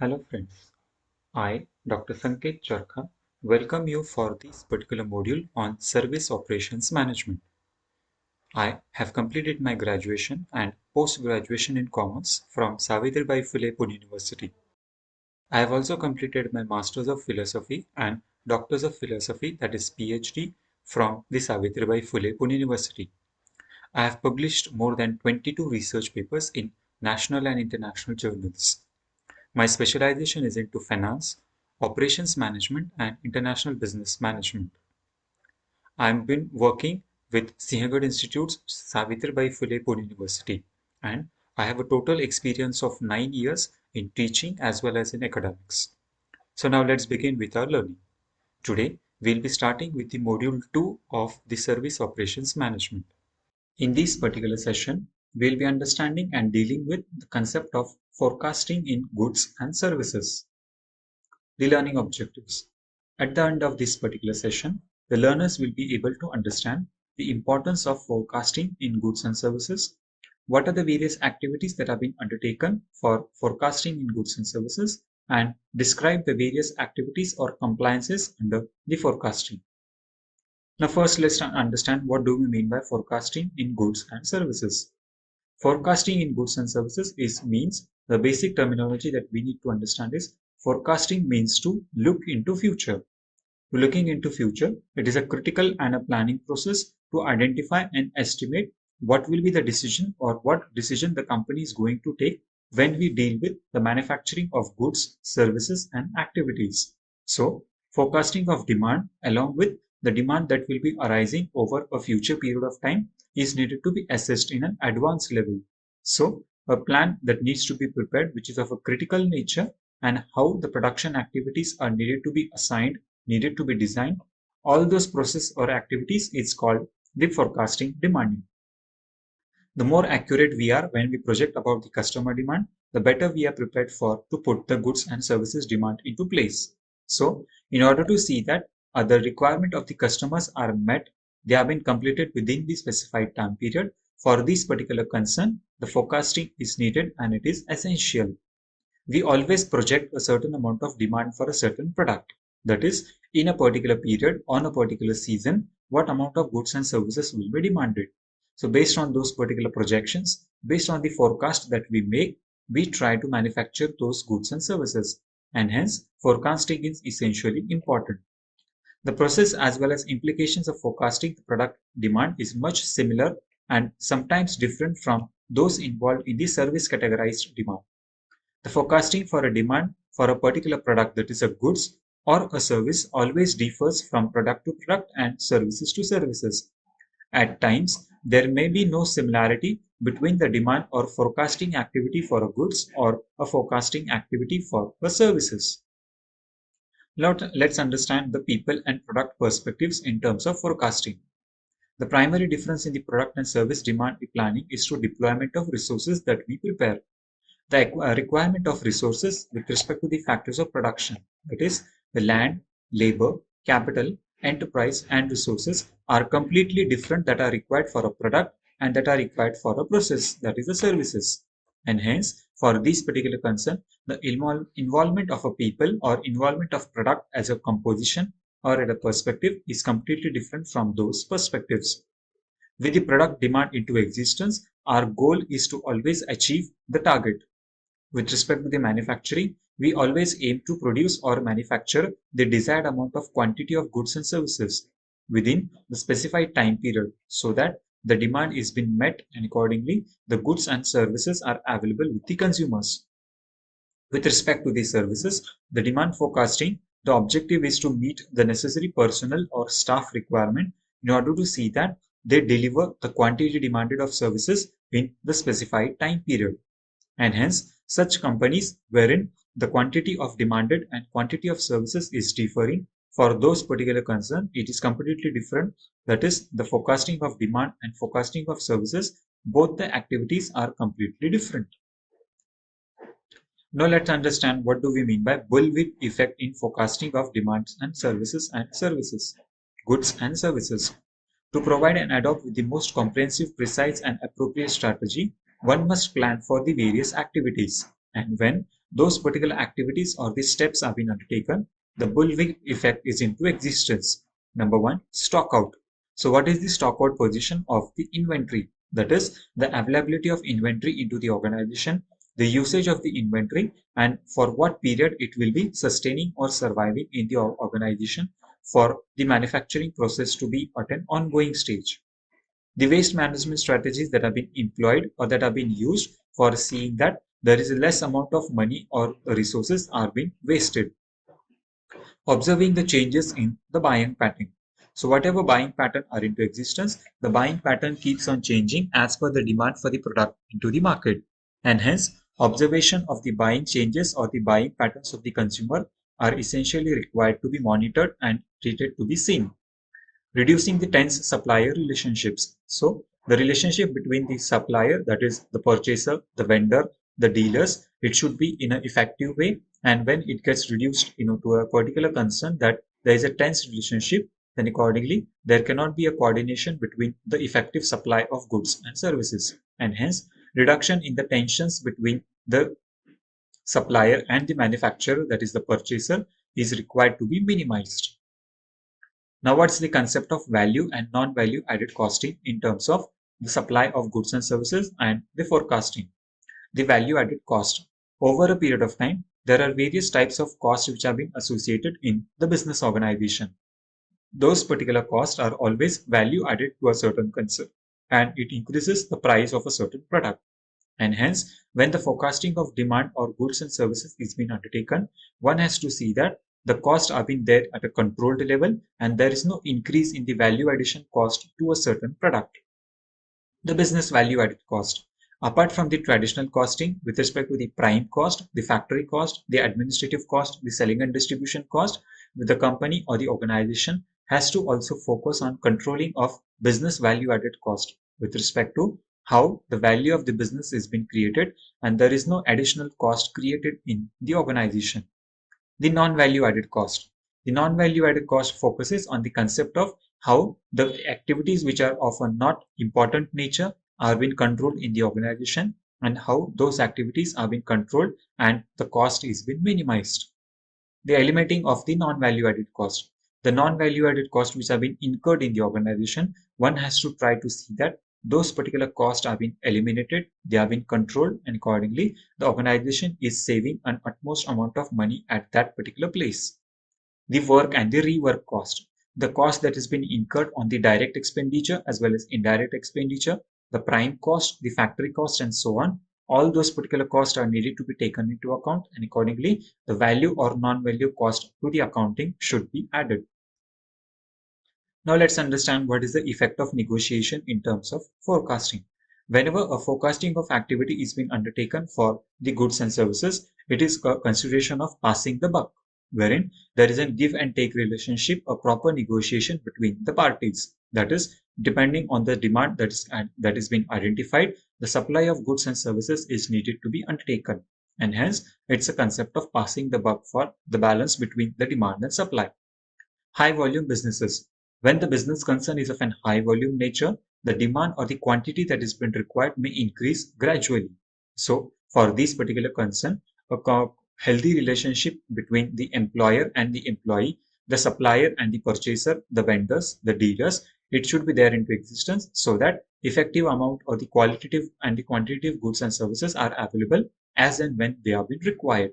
Hello friends, I, Dr. Sanket Charkha, welcome you for this particular module on Service Operations Management. I have completed my graduation and post-graduation in Commerce from Savitribai Phule Pune University. I have also completed my Masters of Philosophy and Doctors of Philosophy, that is PhD, from the Savitribai Phule Pune University. I have published more than 22 research papers in national and international journals. My specialization is into finance, operations management, and international business management. I've been working with Sinhagad Institute's Savitribai Phule Pune University, and I have a total experience of 9 years in teaching as well as in academics. So now let's begin with our learning. Today, we'll be starting with the module 2 of the Service Operations Management. In this particular session, we'll be understanding and dealing with the concept of forecasting in goods and services. The learning objectives. At the end of this particular session, the learners will be able to understand the importance of forecasting in goods and services, what are the various activities that have been undertaken for forecasting in goods and services, and describe the various activities or compliances under the forecasting. Now first let's understand what do we mean by forecasting in goods and services. Forecasting in goods and services means the basic terminology that we need to understand is forecasting means to look into future. Looking into future, it is a critical and a planning process to identify and estimate what will be the decision or what decision the company is going to take when we deal with the manufacturing of goods, services and activities. So, forecasting of demand along with the demand that will be arising over a future period of time is needed to be assessed in an advanced level. So, a plan that needs to be prepared which is of a critical nature and how the production activities are needed to be assigned, needed to be designed, all those process or activities is called the forecasting demanding. The more accurate we are when we project about the customer demand, the better we are prepared for to put the goods and services demand into place. So, in order to see that the requirement of the customers are met, they have been completed within the specified time period, for this particular concern, the forecasting is needed and it is essential. We always project a certain amount of demand for a certain product. That is, in a particular period, on a particular season, what amount of goods and services will be demanded. So based on those particular projections, based on the forecast that we make, we try to manufacture those goods and services. And hence, forecasting is essentially important. The process as well as implications of forecasting the product demand is much similar and sometimes different from those involved in the service categorized demand. The forecasting for a demand for a particular product, that is a goods or a service, always differs from product to product and services to services. At times, there may be no similarity between the demand or forecasting activity for a goods or a forecasting activity for a services. Now let's understand the people and product perspectives in terms of forecasting. The primary difference in the product and service demand planning is to deployment of resources that we prepare. The requirement of resources with respect to the factors of production, that is, the land, labor, capital, enterprise, and resources are completely different that are required for a product and that are required for a process, that is, the services. And hence, for this particular concern, the involvement of a people or involvement of product as a composition or at a perspective is completely different from those perspectives. With the product demand into existence, our goal is to always achieve the target. With respect to the manufacturing, we always aim to produce or manufacture the desired amount of quantity of goods and services within the specified time period so that the demand is being met and accordingly the goods and services are available with the consumers. With respect to the services, the demand forecasting, the objective is to meet the necessary personnel or staff requirement in order to see that they deliver the quantity demanded of services in the specified time period. And hence, such companies wherein the quantity of demanded and quantity of services is differing, for those particular concern, it is completely different. That is, the forecasting of demand and forecasting of services, both the activities are completely different. Now let's understand what do we mean by bullwhip effect in forecasting of demands and services, goods and services. To provide and adopt with the most comprehensive, precise and appropriate strategy, one must plan for the various activities. And when those particular activities or the steps have been undertaken, the bullwhip effect is into existence. Number one, stock out. So what is the stock out position of the inventory? That is the availability of inventory into the organization, the usage of the inventory, and for what period it will be sustaining or surviving in the organization for the manufacturing process to be at an ongoing stage. The waste management strategies that have been employed or that have been used for seeing that there is a less amount of money or resources are being wasted. Observing the changes in the buying pattern. So whatever buying pattern are into existence, the buying pattern keeps on changing as per the demand for the product into the market. And hence, observation of the buying changes or the buying patterns of the consumer are essentially required to be monitored and treated to be seen. Reducing the tense supplier relationships. So the relationship between the supplier, that is the purchaser, the vendor, the dealers, it should be in an effective way. And when it gets reduced, to a particular concern that there is a tense relationship, then accordingly there cannot be a coordination between the effective supply of goods and services. And hence, reduction in the tensions between the supplier and the manufacturer, that is the purchaser, is required to be minimized. Now, what's the concept of value and non-value added costing in terms of the supply of goods and services and the forecasting? The value added cost. Over a period of time, there are various types of costs which have been associated in the business organization. Those particular costs are always value added to a certain concern, and it increases the price of a certain product. And hence, when the forecasting of demand or goods and services is being undertaken, one has to see that the costs are being there at a controlled level and there is no increase in the value addition cost to a certain product. The business value added cost. Apart from the traditional costing with respect to the prime cost, the factory cost, the administrative cost, the selling and distribution cost, the company or the organization has to also focus on controlling of business value added cost with respect to how the value of the business is being created and there is no additional cost created in the organization. The non-value added cost. The non-value added cost focuses on the concept of how the activities which are of a not important nature are being controlled in the organization and how those activities are being controlled and the cost is being minimized. The eliminating of the non-value added cost. The non-value added cost which have been incurred in the organization, one has to try to see that those particular costs are being eliminated, they have been controlled, and accordingly, the organization is saving an utmost amount of money at that particular place. The work and the rework cost. The cost that has been incurred on the direct expenditure as well as indirect expenditure, the prime cost, the factory cost, and so on. All those particular costs are needed to be taken into account, and accordingly, the value or non-value cost to the accounting should be added. Now let's understand what is the effect of negotiation in terms of forecasting. Whenever a forecasting of activity is being undertaken for the goods and services, it is a consideration of passing the buck, wherein there is a give and take relationship, a proper negotiation between the parties. That is, depending on the demand that is being identified, the supply of goods and services is needed to be undertaken. And hence, it's a concept of passing the buck for the balance between the demand and supply. High volume businesses. When the business concern is of an high volume nature, the demand or the quantity that is being required may increase gradually. So, for this particular concern, a healthy relationship between the employer and the employee, the supplier and the purchaser, the vendors, the dealers, it should be there into existence so that effective amount or the qualitative and the quantitative goods and services are available as and when they are being required.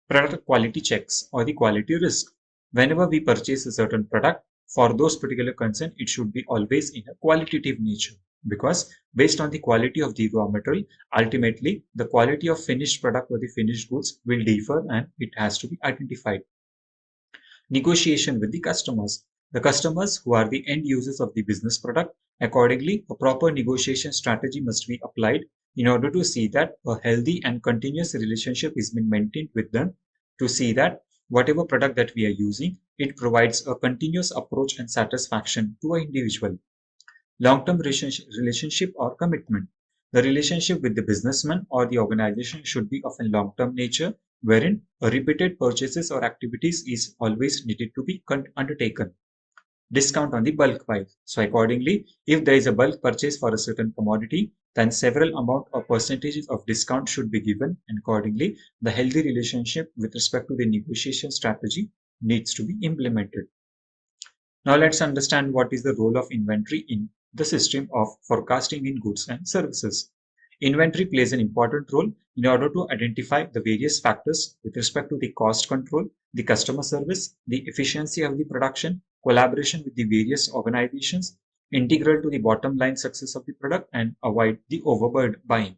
Product quality checks or the quality risk. Whenever we purchase a certain product, for those particular concern, it should be always in a qualitative nature because based on the quality of the raw material, ultimately the quality of finished product or the finished goods will differ and it has to be identified. Negotiation with the customers. The customers who are the end users of the business product, accordingly, a proper negotiation strategy must be applied in order to see that a healthy and continuous relationship is being maintained with them to see that whatever product that we are using, it provides a continuous approach and satisfaction to an individual. Long-term relationship or commitment. The relationship with the businessman or the organization should be of a long-term nature, wherein a repeated purchases or activities is always needed to be undertaken. Discount on the bulk buy. So accordingly, if there is a bulk purchase for a certain commodity, then several amount or percentages of discount should be given, and accordingly, the healthy relationship with respect to the negotiation strategy needs to be implemented. Now let's understand what is the role of inventory in the system of forecasting in goods and services. Inventory plays an important role in order to identify the various factors with respect to the cost control, the customer service, the efficiency of the production, collaboration with the various organizations, integral to the bottom line success of the product, and avoid the overbird buying.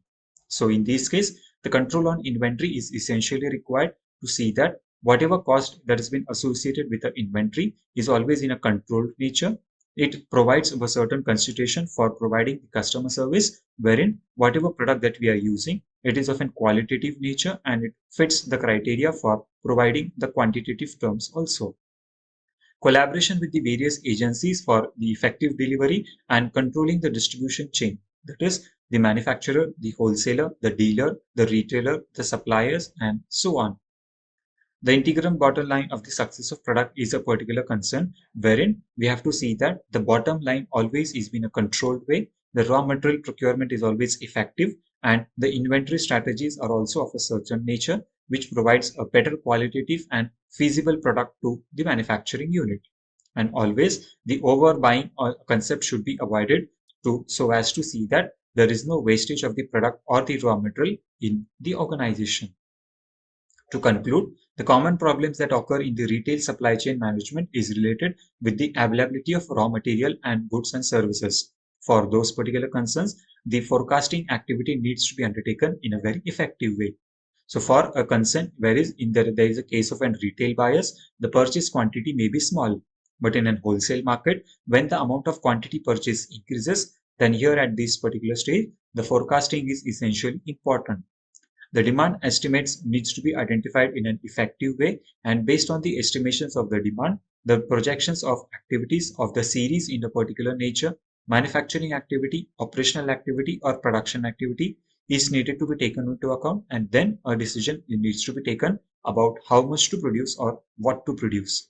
So in this case, the control on inventory is essentially required to see that whatever cost that has been associated with the inventory is always in a controlled nature. It provides a certain consideration for providing the customer service, wherein whatever product that we are using, it is of a qualitative nature and it fits the criteria for providing the quantitative terms also. Collaboration with the various agencies for the effective delivery and controlling the distribution chain. That is, the manufacturer, the wholesaler, the dealer, the retailer, the suppliers, and so on. The integral bottom line of the success of product is a particular concern, wherein we have to see that the bottom line always is in a controlled way, the raw material procurement is always effective, and the inventory strategies are also of a certain nature, which provides a better qualitative and feasible product to the manufacturing unit. And always the overbuying concept should be avoided so as to see that there is no wastage of the product or the raw material in the organization. To conclude, the common problems that occur in the retail supply chain management is related with the availability of raw material and goods and services. For those particular concerns, the forecasting activity needs to be undertaken in a very effective way. So for a concern, whereas there is a case of a retail buyers, the purchase quantity may be small. But in a wholesale market, when the amount of quantity purchase increases, then here at this particular stage, the forecasting is essentially important. The demand estimates needs to be identified in an effective way, and based on the estimations of the demand, the projections of activities of the series in a particular nature, manufacturing activity, operational activity, or production activity is needed to be taken into account, and then a decision needs to be taken about how much to produce or what to produce.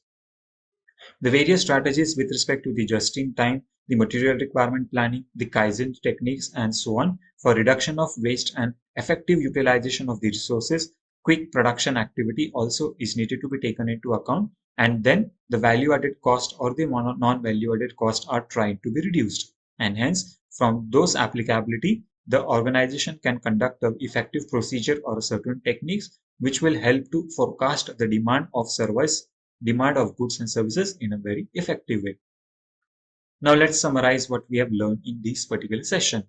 The various strategies with respect to the just-in-time, the material requirement planning, the Kaizen techniques, and so on for reduction of waste and effective utilization of the resources, quick production activity also is needed to be taken into account, and then the value-added cost or the non-value-added cost are trying to be reduced. And hence, from those applicability, the organization can conduct an effective procedure or certain techniques which will help to forecast the demand of goods and services in a very effective way. Now let's summarize what we have learned in this particular session.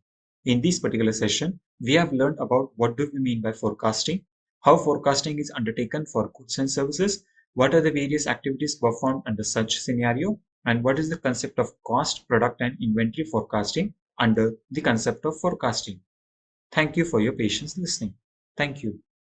In this particular session, we have learned about what do we mean by forecasting, how forecasting is undertaken for goods and services, what are the various activities performed under such scenario, and what is the concept of cost, product, and inventory forecasting under the concept of forecasting. Thank you for your patience listening. Thank you.